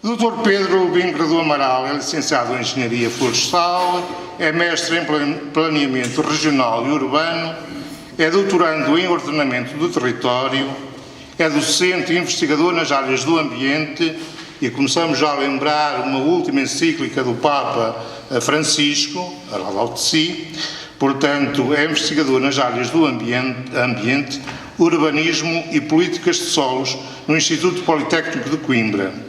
O Dr. Pedro Vingredo Amaral é licenciado em Engenharia Florestal, é mestre em Planeamento Regional e Urbano, é doutorando em Ordenamento do Território, é docente e investigador nas áreas do ambiente e começamos já a lembrar uma última encíclica do Papa Francisco, a Laudato Si, portanto é investigador nas áreas do ambiente, urbanismo e políticas de solos no Instituto Politécnico de Coimbra.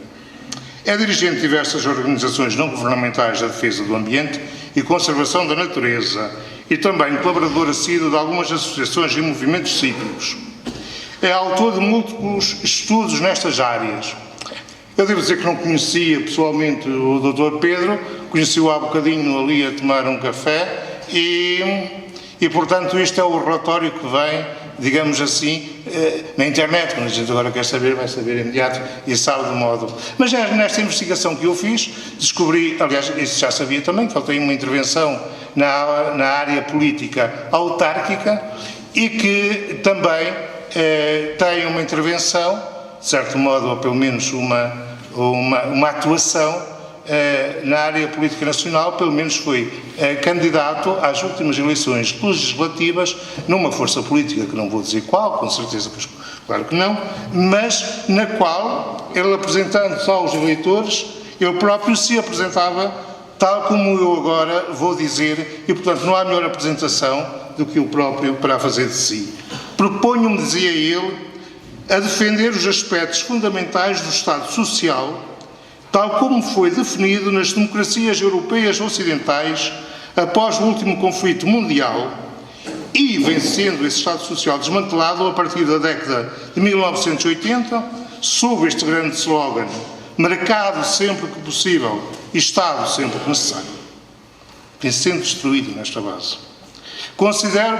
É dirigente de diversas organizações não governamentais da defesa do ambiente e conservação da natureza e também colaborador assíduo de algumas associações e movimentos cívicos. É autor de múltiplos estudos nestas áreas. Eu devo dizer que não conhecia pessoalmente o Dr. Pedro, conheci-o há bocadinho ali a tomar um café e portanto, este é o relatório que vem, digamos assim, na internet, quando a gente agora quer saber, vai saber imediato e sabe de modo. Mas nesta investigação que eu fiz, descobri, aliás, isso já sabia também, que ele tem uma intervenção na área política autárquica e que também tem uma intervenção, de certo modo, ou pelo menos uma atuação na área política nacional, pelo menos foi candidato às últimas eleições legislativas numa força política que não vou dizer qual, com certeza que claro que não, mas na qual ele, apresentando-se aos eleitores, ele próprio se apresentava tal como eu agora vou dizer e, portanto, não há melhor apresentação do que o próprio para fazer de si. Proponho-me, dizia ele, a defender os aspectos fundamentais do Estado Social, tal como foi definido nas democracias europeias ocidentais após o último conflito mundial e vencendo esse Estado Social desmantelado a partir da década de 1980, sob este grande slogan: mercado sempre que possível e Estado sempre que necessário. Tem sendo destruído nesta base. Considero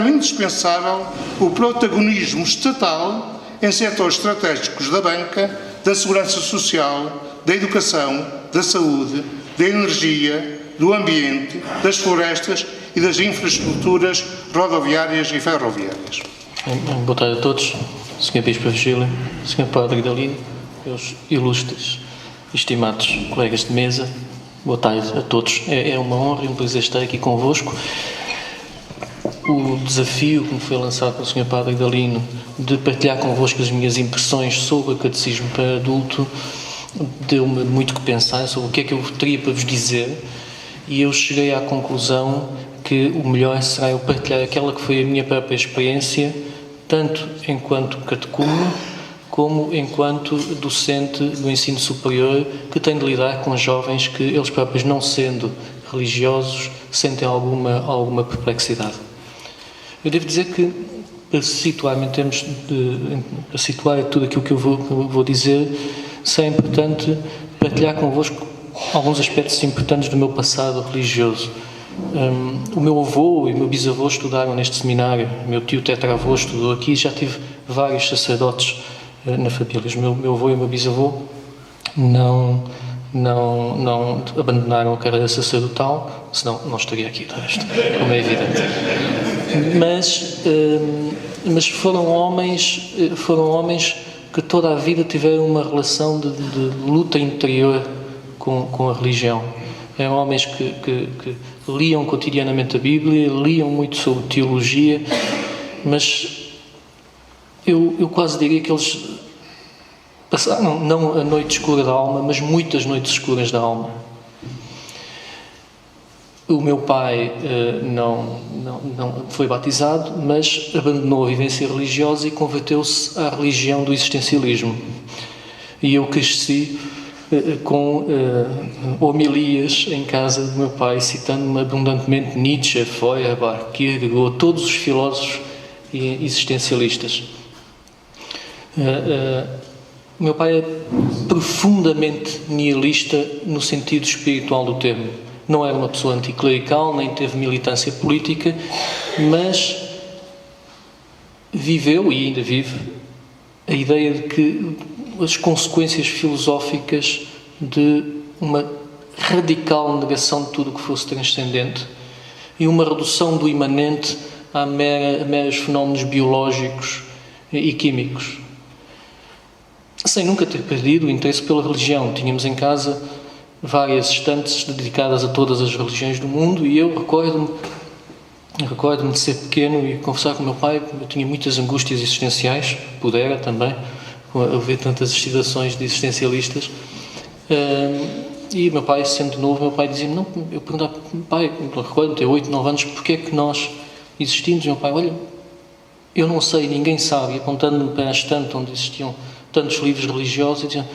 indispensável o protagonismo estatal em setores estratégicos da banca, da segurança social, da educação, da saúde, da energia, do ambiente, das florestas e das infraestruturas rodoviárias e ferroviárias. Boa tarde a todos, Sr. Bispo Virgílio, Sr. Padre Dalino, meus ilustres e estimados colegas de mesa, boa tarde a todos. É uma honra e um prazer estar aqui convosco. O desafio que me foi lançado pelo Sr. Padre Dalino de partilhar convosco as minhas impressões sobre o catecismo para adulto deu-me muito que pensar sobre o que é que eu teria para vos dizer, e eu cheguei à conclusão que o melhor será eu partilhar aquela que foi a minha própria experiência, tanto enquanto catecúmeno como enquanto docente do ensino superior, que tem de lidar com jovens que eles próprios, não sendo religiosos, sentem alguma perplexidade. Eu devo dizer que, para situar-me em termos para situar tudo aquilo que eu vou dizer, será importante partilhar convosco alguns aspectos importantes do meu passado religioso. O meu avô e o meu bisavô estudaram neste seminário, o meu tio tetravô estudou aqui, já tive vários sacerdotes na família. O meu avô e o meu bisavô não abandonaram a carreira sacerdotal, senão não estaria aqui, de resto, como é evidente. Mas foram homens que toda a vida tiveram uma relação de luta interior com a religião. Eram homens que liam cotidianamente a Bíblia, liam muito sobre teologia, mas eu quase diria que eles passaram não a noite escura da alma, mas muitas noites escuras da alma. O meu pai não foi batizado, mas abandonou a vivência religiosa e converteu-se à religião do existencialismo. E eu cresci com homilias em casa do meu pai, citando-me abundantemente Nietzsche, Feuerbach, Kierkegaard, todos os filósofos e existencialistas. O meu pai é profundamente nihilista no sentido espiritual do termo. Não era uma pessoa anticlerical, nem teve militância política, mas viveu, e ainda vive, a ideia de que as consequências filosóficas de uma radical negação de tudo o que fosse transcendente e uma redução do imanente a meros fenómenos biológicos e químicos. Sem nunca ter perdido o interesse pela religião. Tínhamos em casa várias estantes dedicadas a todas as religiões do mundo e eu recordo-me de ser pequeno e conversar com o meu pai. Eu tinha muitas angústias existenciais, pudera também, a ver tantas excitações de existencialistas. E o meu pai, sendo novo, meu pai dizia-me, não, eu perguntava, pai, eu recordo-me ter 8, 9 anos, porque é que nós existimos? E o meu pai, olha, eu não sei, ninguém sabe. E apontando-me para a estante onde existiam tantos livros religiosos, e diziam,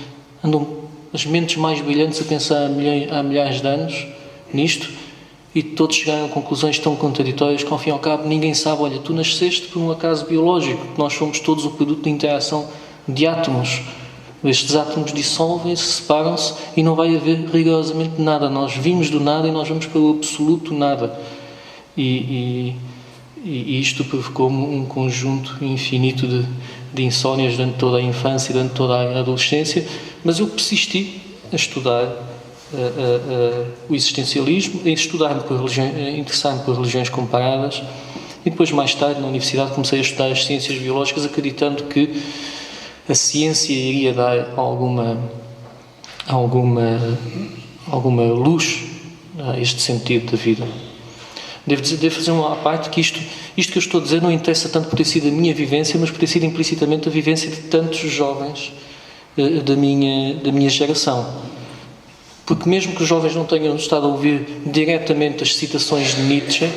andam as mentes mais brilhantes a pensar há milhares de anos nisto, e todos chegaram a conclusões tão contraditórias que, ao fim e ao cabo, ninguém sabe, olha, tu nasceste por um acaso biológico, nós somos todos o produto de interação de átomos. Estes átomos dissolvem-se, separam-se e não vai haver rigorosamente nada. Nós vimos do nada e nós vamos para o absoluto nada. E isto provocou-me um conjunto infinito de insónias durante toda a infância e durante toda a adolescência, mas eu persisti a estudar o existencialismo, a interessar-me por religiões comparadas, e depois, mais tarde, na universidade, comecei a estudar as ciências biológicas, acreditando que a ciência iria dar alguma luz a este sentido da vida. Devo fazer uma parte que isto que eu estou a dizer não interessa tanto por ter sido a minha vivência, mas por ter sido implicitamente a vivência de tantos jovens da minha geração. Porque mesmo que os jovens não tenham estado a ouvir diretamente as citações de Nietzsche,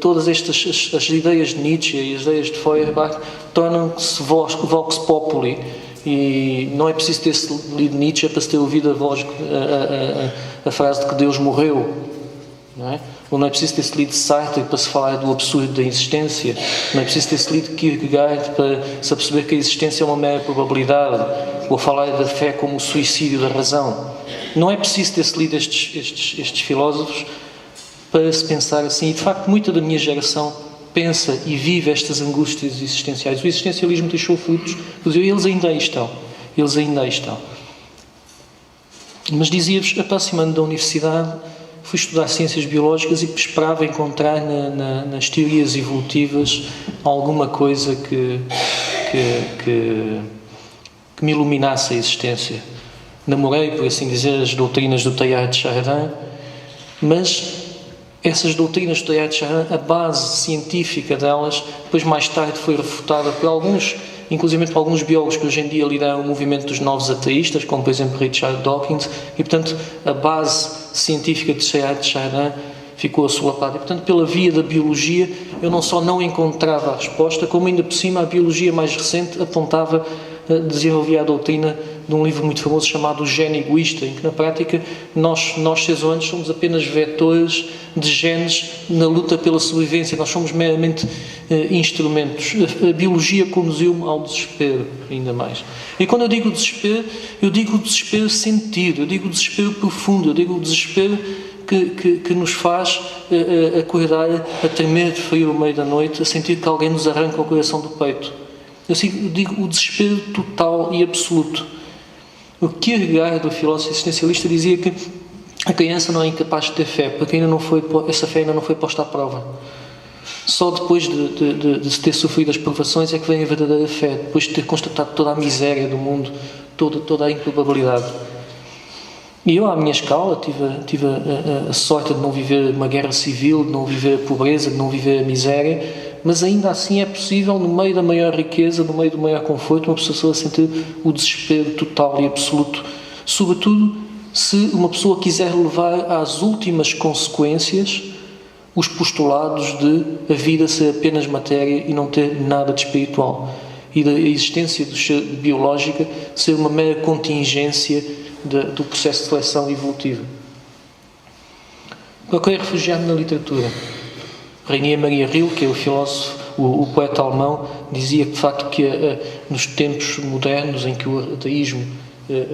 todas as ideias de Nietzsche e as ideias de Feuerbach tornam-se vox populi, e não é preciso ter lido Nietzsche para se ter ouvido a frase de que Deus morreu, não é? Ou não é preciso ter-se lido Sartre para se falar do absurdo da existência, não é preciso ter-se lido Kierkegaard para se perceber que a existência é uma mera probabilidade, ou falar da fé como o suicídio da razão. Não é preciso ter-se lido estes filósofos para se pensar assim, e de facto muita da minha geração pensa e vive estas angústias existenciais. O existencialismo deixou frutos, mas eles ainda aí estão. Mas dizia-vos, aproximando da universidade, fui estudar ciências biológicas e esperava encontrar nas teorias evolutivas alguma coisa que me iluminasse a existência. Namorei, por assim dizer, as doutrinas do Teilhard de Chardin, mas essas doutrinas do Teilhard de Chardin, a base científica delas, depois mais tarde foi refutada por alguns, inclusive por alguns biólogos que hoje em dia lideram o movimento dos novos ateístas, como por exemplo Richard Dawkins, e portanto a base científica de Teilhard de Chardin ficou assolapada. E portanto, pela via da biologia, eu não só não encontrava a resposta, como ainda por cima a biologia mais recente apontava, desenvolvia a doutrina de um livro muito famoso chamado O Gene Egoísta, em que na prática nós seres humanos somos apenas vetores de genes na luta pela sobrevivência, nós somos meramente instrumentos. A biologia conduziu-me ao desespero, ainda mais. E quando eu digo desespero sentido, eu digo desespero profundo, eu digo o desespero que nos faz acordar a tremer de frio no meio da noite, a sentir que alguém nos arranca o coração do peito. Eu digo o desespero total e absoluto. O Kierkegaard, o filósofo existencialista, dizia que a criança não é incapaz de ter fé, porque essa fé ainda não foi posta à prova. Só depois de se ter sofrido as provações é que vem a verdadeira fé, depois de ter constatado toda a miséria do mundo, toda a improbabilidade. E eu, à minha escala, tive a sorte de não viver uma guerra civil, de não viver a pobreza, de não viver a miséria, mas ainda assim é possível, no meio da maior riqueza, no meio do maior conforto, uma pessoa sentir o desespero total e absoluto, sobretudo se uma pessoa quiser levar às últimas consequências os postulados de a vida ser apenas matéria e não ter nada de espiritual, e da existência biológica ser uma mera contingência do processo de seleção evolutiva. Procurei refugiar-me na literatura. Rainer Maria Rilke, o filósofo, o poeta alemão, dizia que, de facto, que nos tempos modernos em que o ateísmo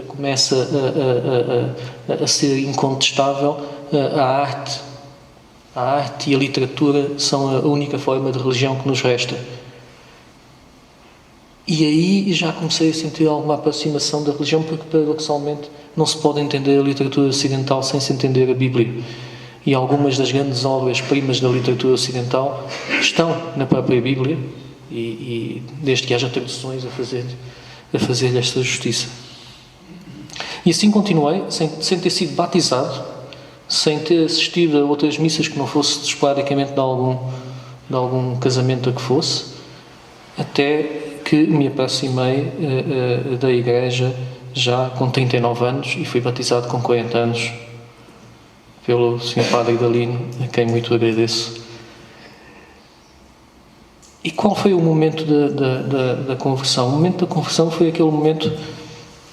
começa a ser incontestável, a arte e a literatura são a única forma de religião que nos resta. E aí já comecei a sentir alguma aproximação da religião, porque paradoxalmente não se pode entender a literatura ocidental sem se entender a Bíblia. E algumas das grandes obras-primas da literatura ocidental estão na própria Bíblia, e desde que haja traduções a fazer-lhe esta justiça. E assim continuei, sem ter sido batizado, sem ter assistido a outras missas que não fosse esporadicamente de algum casamento a que fosse, até que me aproximei da igreja já com 39 anos e fui batizado com 40 anos pelo Sr. Padre Dalino, a quem muito agradeço. E qual foi o momento da conversão? O momento da conversão foi aquele momento,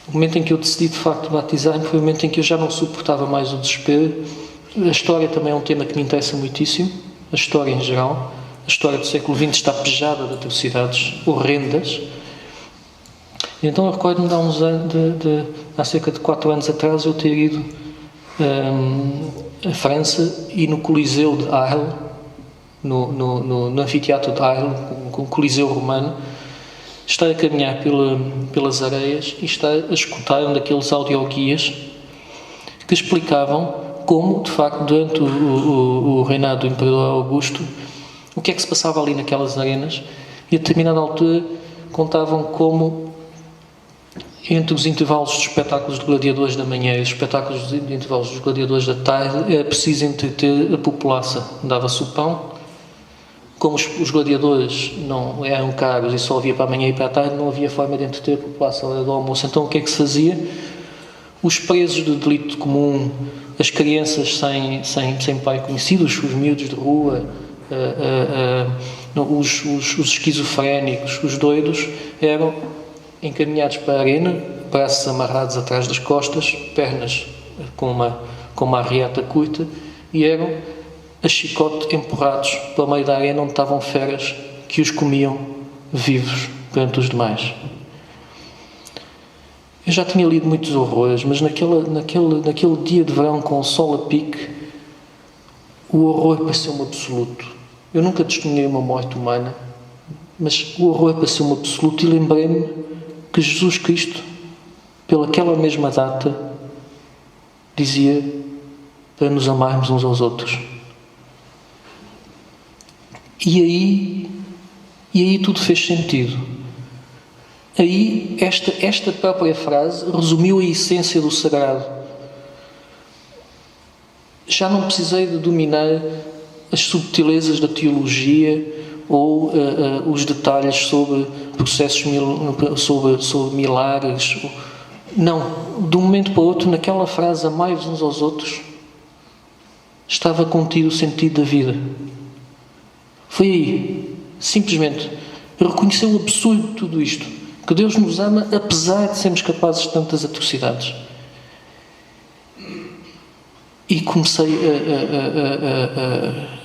o momento em que eu decidi de facto batizar-me, foi o momento em que eu já não suportava mais o desespero. A história também é um tema que me interessa muitíssimo, a história em geral. A história do século XX está pejada de atrocidades horrendas. Então eu recordo-me há cerca de 4 anos atrás eu ter ido à França e no Coliseu de Arles, no anfiteatro de Arles, com o Coliseu romano, estar a caminhar pelas areias e estar a escutar um daqueles audioguias que explicavam como, de facto, durante o reinado do Imperador Augusto, o que é que se passava ali naquelas arenas, e a determinada altura contavam como entre os intervalos dos espetáculos de gladiadores da manhã e os espetáculos de intervalos dos gladiadores da tarde era preciso entreter a população. Dava-se o pão, como os gladiadores não eram caros e só havia para a manhã e para a tarde, não havia forma de entreter a população, era do almoço. Então o que é que se fazia? Os presos de delito comum, as crianças sem pai conhecido, os miúdos de rua, os esquizofrénicos, os doidos, eram encaminhados para a arena, braços amarrados atrás das costas, pernas com uma arreata curta, e eram a chicote empurrados para o meio da arena onde estavam feras que os comiam vivos perante os demais. Eu já tinha lido muitos horrores, mas naquele dia de verão com o sol a pique, o horror pareceu-me absoluto. Eu nunca testemunhei uma morte humana, mas o horror pareceu-me absoluto, e lembrei-me que Jesus Cristo, pelaquela mesma data, dizia para nos amarmos uns aos outros. E aí tudo fez sentido. Aí esta própria frase resumiu a essência do sagrado. Já não precisei de dominar as subtilezas da teologia ou os detalhes sobre processos, sobre milagres. Não, de um momento para o outro, naquela frase, amai-vos uns aos outros, estava contido o sentido da vida. Foi aí, simplesmente, reconheceu o absurdo de tudo isto, que Deus nos ama apesar de sermos capazes de tantas atrocidades. E comecei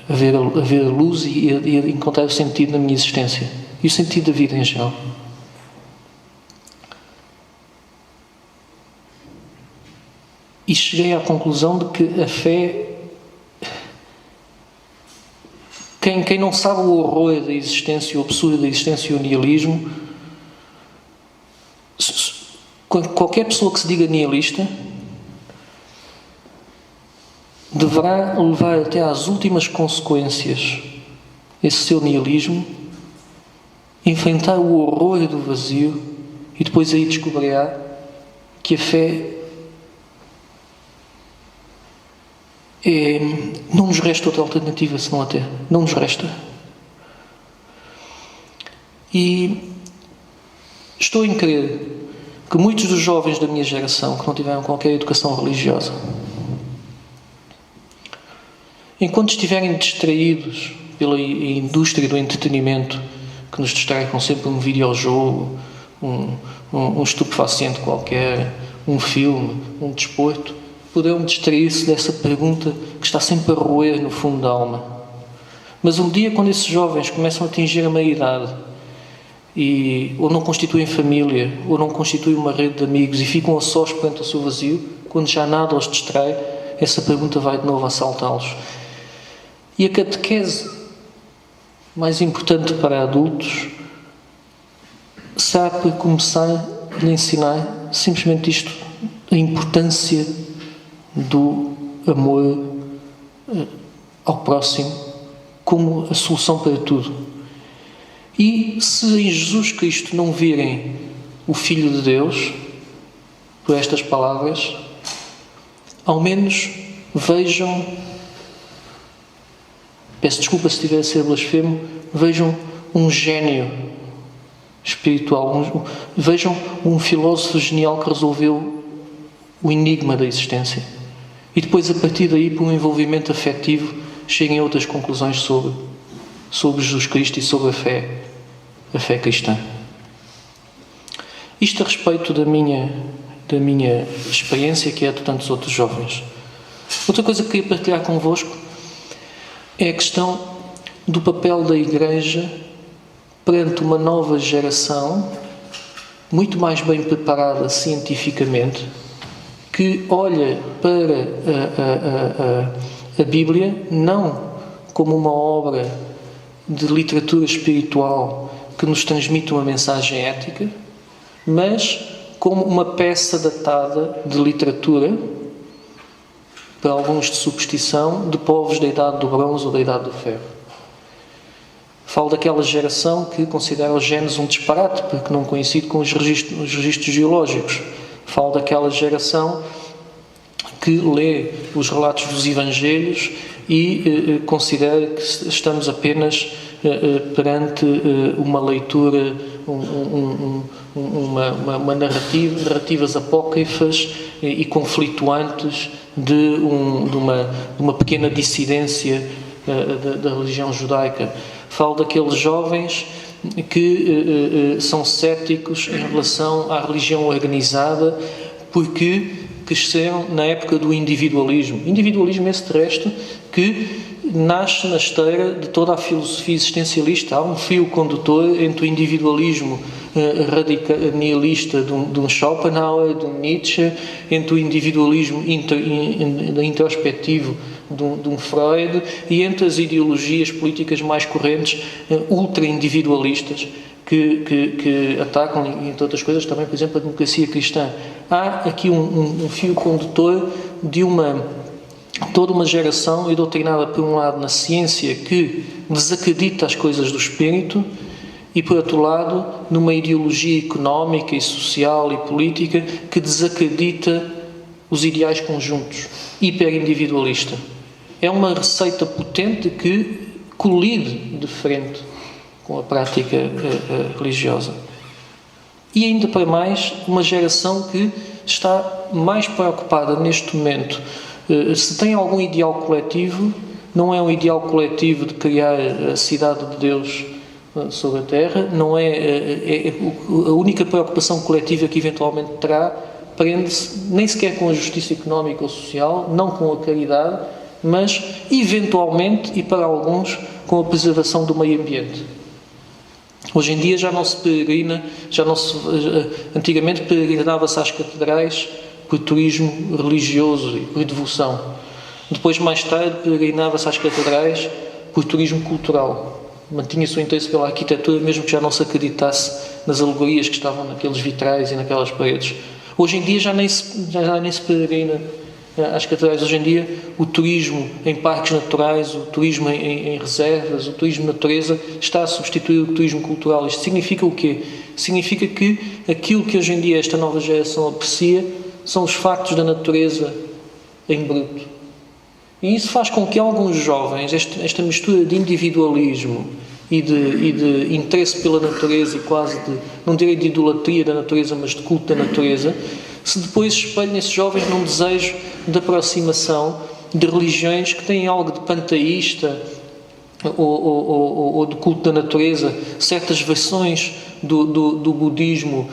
a ver a luz e a encontrar o sentido na minha existência e o sentido da vida em geral. E cheguei à conclusão de que a fé, quem não sabe o horror da existência, o absurdo da existência e o nihilismo, qualquer pessoa que se diga nihilista deverá levar até às últimas consequências esse seu nihilismo, enfrentar o horror do vazio, e depois aí descobrirá que a fé não nos resta outra alternativa senão a ter. Não nos resta. E estou em crer que muitos dos jovens da minha geração que não tiveram qualquer educação religiosa, enquanto estiverem distraídos pela indústria do entretenimento, que nos distrai com sempre um videojogo, um estupefaciente qualquer, um filme, um desporto, poderão distrair-se dessa pergunta que está sempre a roer no fundo da alma. Mas um dia, quando esses jovens começam a atingir a meia-idade, ou não constituem família, ou não constituem uma rede de amigos e ficam a sós perante o seu vazio, quando já nada os distrai, essa pergunta vai de novo assaltá-los. E a catequese mais importante para adultos será para começar a lhe ensinar simplesmente isto, a importância do amor ao próximo como a solução para tudo. E se em Jesus Cristo não virem o Filho de Deus, por estas palavras, ao menos vejam, peço desculpa se estiver a ser blasfemo, vejam um gênio espiritual, vejam um filósofo genial que resolveu o enigma da existência. E depois, a partir daí, por um envolvimento afetivo, cheguem a outras conclusões sobre Jesus Cristo e sobre a fé cristã. Isto a respeito da minha experiência, que é de tantos outros jovens. Outra coisa que queria partilhar convosco é a questão do papel da Igreja perante uma nova geração, muito mais bem preparada cientificamente, que olha para a Bíblia não como uma obra de literatura espiritual que nos transmite uma mensagem ética, mas como uma peça datada de literatura, para alguns de superstição, de povos da Idade do Bronze ou da Idade do Ferro. Falo daquela geração que considera o Gênesis um disparate, porque não coincide com os registros geológicos. Falo daquela geração que lê os relatos dos Evangelhos e considera que estamos apenas perante uma leitura, narrativas apócrifas e conflituantes de uma pequena dissidência da religião judaica. Falo daqueles jovens que são céticos em relação à religião organizada porque cresceram na época do individualismo. Individualismo esse, de resto, que nasce na esteira de toda a filosofia existencialista. Há um fio condutor entre o individualismo nihilista de um Schopenhauer, de um Nietzsche, entre o individualismo introspectivo de um Freud e entre as ideologias políticas mais correntes ultra-individualistas que atacam, entre outras coisas, também, por exemplo, a democracia cristã. Há aqui um fio condutor de toda uma geração doutrinada, por um lado, na ciência, que desacredita as coisas do espírito, e, por outro lado, numa ideologia económica e social e política que desacredita os ideais conjuntos, hiperindividualista. É uma receita potente que colide de frente com a prática religiosa. E ainda para mais, uma geração que está mais preocupada neste momento. Se tem algum ideal coletivo, não é um ideal coletivo de criar a cidade de Deus sobre a Terra, não é a única preocupação coletiva que eventualmente terá, prende-se nem sequer com a justiça económica ou social, não com a caridade, mas eventualmente, e para alguns, com a preservação do meio ambiente. Hoje em dia já não se peregrina, antigamente peregrinava-se às catedrais por turismo religioso e por devoção. Depois, mais tarde, peregrinava-se às catedrais por turismo cultural. Mantinha-se o interesse pela arquitetura, mesmo que já não se acreditasse nas alegorias que estavam naqueles vitrais e naquelas paredes. Hoje em dia já nem se peregrina às catedrais. Hoje em dia o turismo em parques naturais, o turismo em reservas, o turismo de natureza está a substituir o turismo cultural. Isto significa o quê? Significa que aquilo que hoje em dia esta nova geração aprecia são os factos da natureza em bruto. E isso faz com que alguns jovens, esta mistura de individualismo e de interesse pela natureza e quase de, não direi de idolatria da natureza, mas de culto da natureza, se depois espelhe nesses jovens num desejo de aproximação de religiões que têm algo de panteísta ou de culto da natureza, certas versões do budismo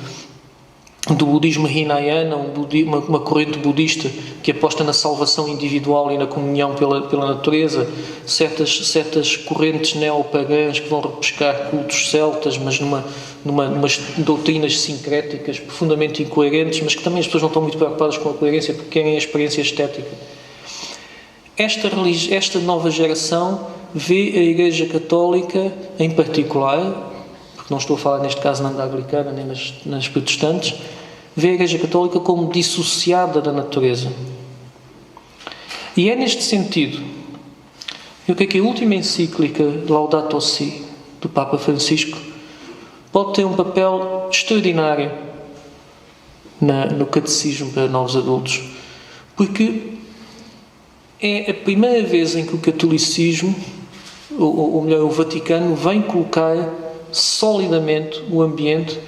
do budismo Hinayana, uma corrente budista que aposta na salvação individual e na comunhão pela natureza, certas correntes neopagãs que vão repescar cultos celtas, mas numas doutrinas sincréticas profundamente incoerentes, mas que também as pessoas não estão muito preocupadas com a coerência porque querem a experiência estética. Esta nova geração vê a Igreja Católica, em particular, porque não estou a falar neste caso nem da anglicana nem nas protestantes, vê a Igreja Católica como dissociada da natureza. E é neste sentido, eu creio que a última encíclica, Laudato Si, do Papa Francisco, pode ter um papel extraordinário no catecismo para novos adultos, porque é a primeira vez em que o catolicismo, ou melhor, o Vaticano, vem colocar solidamente o ambiente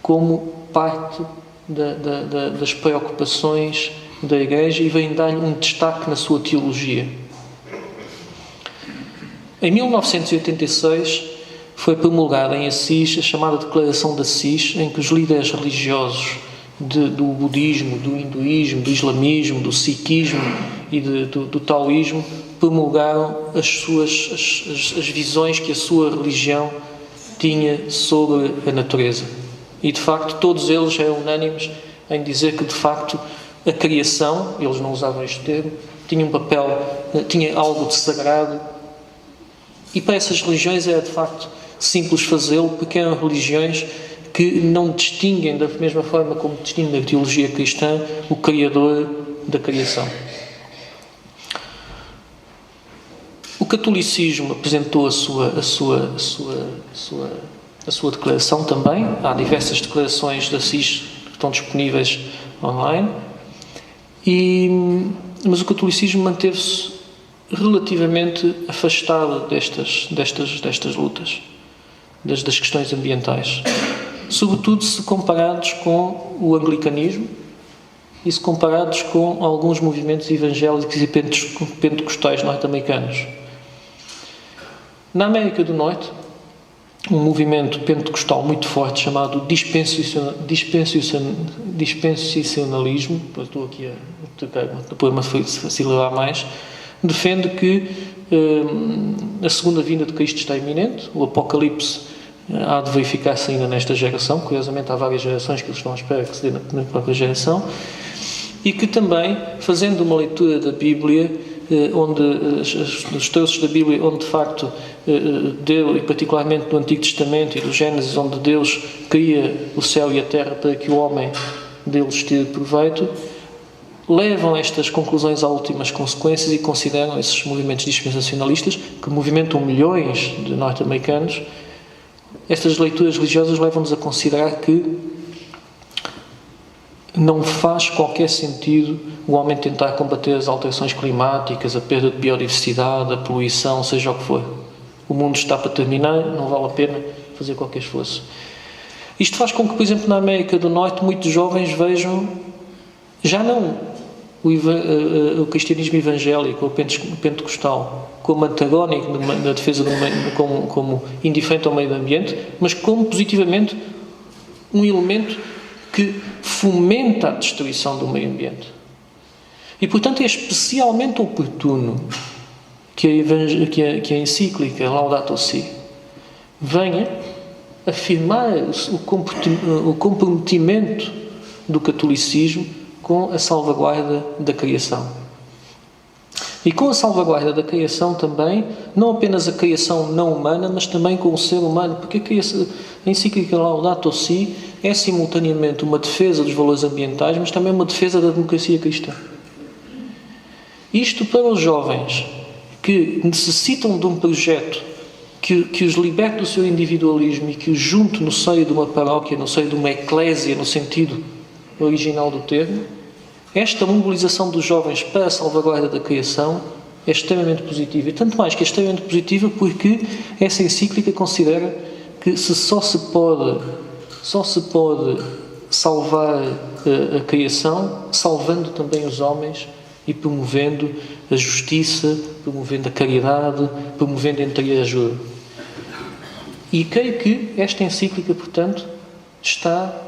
como parte das preocupações da Igreja e vem dar-lhe um destaque na sua teologia. Em 1986 foi promulgada em Assis a chamada Declaração de Assis, em que os líderes religiosos do budismo, do hinduísmo, do islamismo, do sikhismo e do taoísmo promulgaram as visões que a sua religião tinha sobre a natureza. E, de facto, todos eles eram unânimes em dizer que, de facto, a criação, eles não usavam este termo, tinha um papel, tinha algo de sagrado. E para essas religiões era, de facto, simples fazê-lo, porque eram religiões que não distinguem, da mesma forma como distinguem na teologia cristã, o Criador da criação. O catolicismo apresentou a sua declaração também. Há diversas declarações de Assis que estão disponíveis online. Mas o catolicismo manteve-se relativamente afastado destas lutas, das questões ambientais. Sobretudo se comparados com o anglicanismo e se comparados com alguns movimentos evangélicos e pentecostais norte-americanos. Na América do Norte, um movimento pentecostal muito forte chamado dispensacionalismo, estou aqui a pôr uma facilitar mais, defende que a segunda vinda de Cristo está iminente, o Apocalipse há de verificar-se ainda nesta geração, curiosamente há várias gerações que eles estão à espera que se dê na própria geração, e que também, fazendo uma leitura da Bíblia, onde os trechos da Bíblia, onde de facto Deus, e particularmente no Antigo Testamento e do Gênesis, onde Deus cria o céu e a terra para que o homem deles tire proveito, levam estas conclusões a últimas consequências e consideram esses movimentos dispensacionalistas, que movimentam milhões de norte-americanos. Estas leituras religiosas levam-nos a considerar que não faz qualquer sentido o homem tentar combater as alterações climáticas, a perda de biodiversidade, a poluição, seja o que for. O mundo está para terminar, não vale a pena fazer qualquer esforço. Isto faz com que, por exemplo, na América do Norte, muitos jovens vejam, já não o cristianismo evangélico ou pentecostal como antagónico na defesa do meio, como indiferente ao meio ambiente, mas como positivamente um elemento que fomenta a destruição do meio ambiente. E, portanto, é especialmente oportuno que a encíclica Laudato Si venha afirmar o comprometimento do catolicismo com a salvaguarda da criação. E com a salvaguarda da criação também, não apenas a criação não humana, mas também com o ser humano, porque a encíclica Laudato Si é simultaneamente uma defesa dos valores ambientais, mas também uma defesa da democracia cristã. Isto para os jovens que necessitam de um projeto que os liberte do seu individualismo e que os junte no seio de uma paróquia, no seio de uma eclésia, no sentido original do termo, esta mobilização dos jovens para a salvaguarda da criação é extremamente positiva. E tanto mais que é extremamente positiva porque essa encíclica considera que só se pode salvar a criação salvando também os homens e promovendo a justiça, promovendo a caridade, promovendo a entrega. E creio que esta encíclica, portanto, está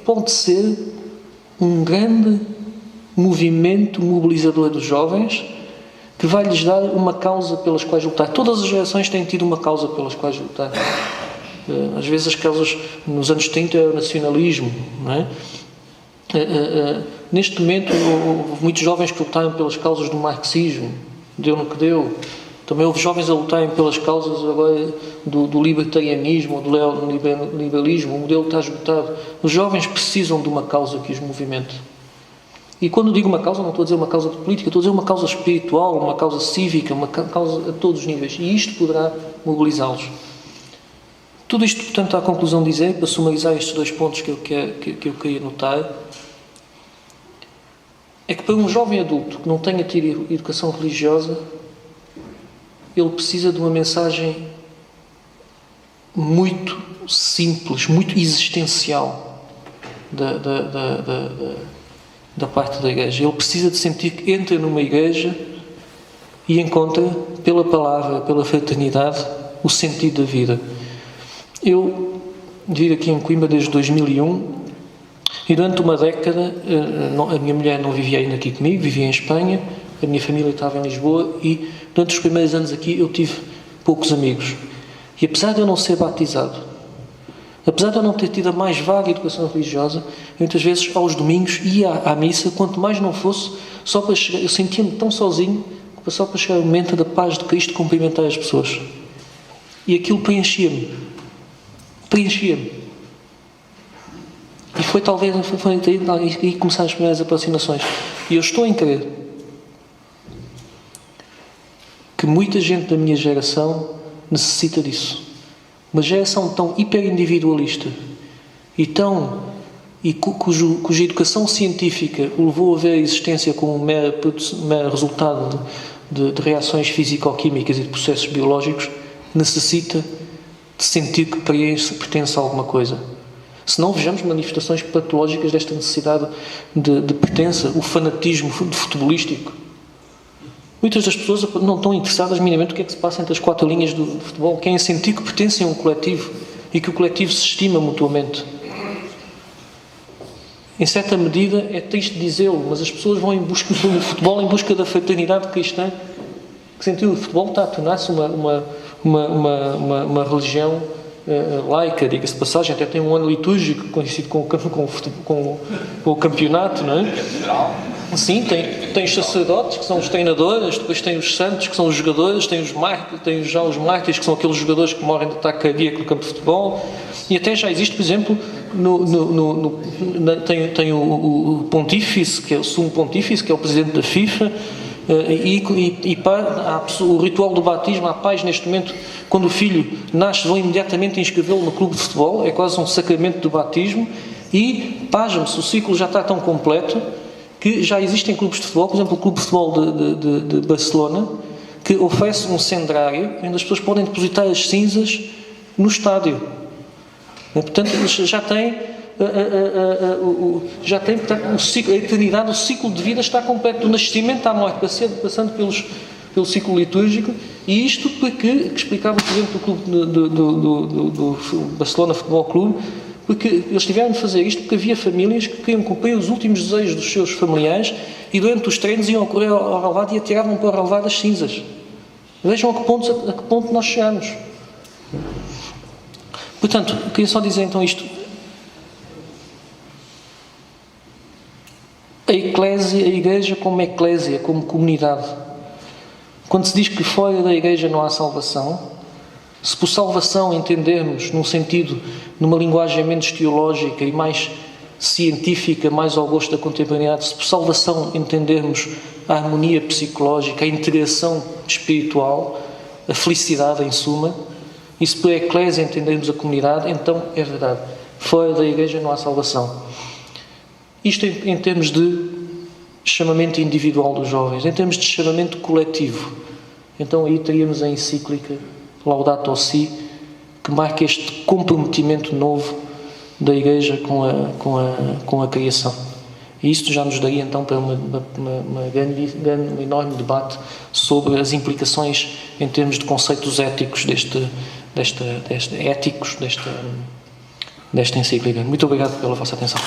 pode ser um grande movimento mobilizador dos jovens que vai lhes dar uma causa pelas quais lutar. Todas as gerações têm tido uma causa pelas quais lutar. Às vezes as causas, nos anos 30, é o nacionalismo, não é? Neste momento, houve muitos jovens que lutaram pelas causas do marxismo, deu no que deu. Também houve jovens a lutarem pelas causas agora do libertarianismo ou do neoliberalismo. O modelo está esgotado. Os jovens precisam de uma causa que os movimente. E quando digo uma causa, não estou a dizer uma causa de política, estou a dizer uma causa espiritual, uma causa cívica, uma causa a todos os níveis. E isto poderá mobilizá-los. Tudo isto, portanto, à conclusão de dizer, para sumarizar estes 2 pontos que eu queria notar, é que para um jovem adulto que não tenha tido educação religiosa, ele precisa de uma mensagem muito simples, muito existencial da parte da igreja. Ele precisa de sentir que entra numa igreja e encontra, pela palavra, pela fraternidade, o sentido da vida. Eu vivo aqui em Coimbra desde 2001 e durante uma década a minha mulher não vivia ainda aqui comigo, vivia em Espanha, a minha família estava em Lisboa e durante os primeiros anos aqui eu tive poucos amigos. E apesar de eu não ser batizado, apesar de eu não ter tido a mais vaga educação religiosa, eu muitas vezes aos domingos ia à missa, quanto mais não fosse, só para chegar, eu sentia-me tão sozinho, só para chegar o momento da paz de Cristo cumprimentar as pessoas. E aquilo preenchia-me. E foi talvez aí começaram as primeiras aproximações. E eu estou em crer que muita gente da minha geração necessita disso. Uma geração tão hiperindividualista e cuja educação científica o levou a ver a existência como um mero resultado de reações físico-químicas e de processos biológicos, necessita de sentir que pertence a alguma coisa. Se não, vejamos manifestações patológicas desta necessidade de pertença, o fanatismo futebolístico. Muitas das pessoas não estão interessadas minimamente no que é que se passa entre as 4 linhas do futebol, querem sentir que pertencem a um coletivo e que o coletivo se estima mutuamente. Em certa medida, é triste dizê-lo, mas as pessoas vão em busca do futebol, em busca da fraternidade cristã, que sentido o futebol está a tornar-se uma religião laica, diga-se de passagem, até tem um ano litúrgico coincido com o campeonato, não é? Sim, tem os sacerdotes, que são os treinadores, depois tem os santos, que são os jogadores, tem já os mártires, que são aqueles jogadores que morrem de ataque cardíaco no campo de futebol, e até já existe, por exemplo, tem o pontífice, que é o sumo pontífice, que é o presidente da FIFA, o ritual do batismo. Há pais neste momento, quando o filho nasce, vão imediatamente inscrevê-lo no clube de futebol, é quase um sacramento do batismo, e pasmem-se, o ciclo já está tão completo que já existem clubes de futebol, por exemplo o Clube de Futebol de Barcelona, que oferece um cendrário onde as pessoas podem depositar as cinzas no estádio. Portanto, já tem portanto, o ciclo, a eternidade, o ciclo de vida está completo, do nascimento à morte, passando pelo ciclo litúrgico, e isto porque explicava o presidente do clube do Barcelona Futebol Clube, porque eles tiveram de fazer isto porque havia famílias que queriam cumprir os últimos desejos dos seus familiares e durante os treinos iam correr ao relvado e atiravam para o relvado as cinzas. Vejam a que ponto nós chegamos. Portanto, queria só dizer então isto. A igreja como eclésia, como comunidade. Quando se diz que fora da igreja não há salvação, se por salvação entendermos numa linguagem menos teológica e mais científica, mais ao gosto da contemporaneidade, se por salvação entendermos a harmonia psicológica, a integração espiritual, a felicidade em suma, e se por eclésia entendermos a comunidade, então é verdade, fora da igreja não há salvação. Isto em termos de chamamento individual dos jovens. Em termos de chamamento coletivo, então aí teríamos a encíclica Laudato Si, que marca este comprometimento novo da Igreja com a criação. E isto já nos daria então para um enorme debate sobre as implicações em termos de conceitos éticos desta encíclica. Muito obrigado pela vossa atenção.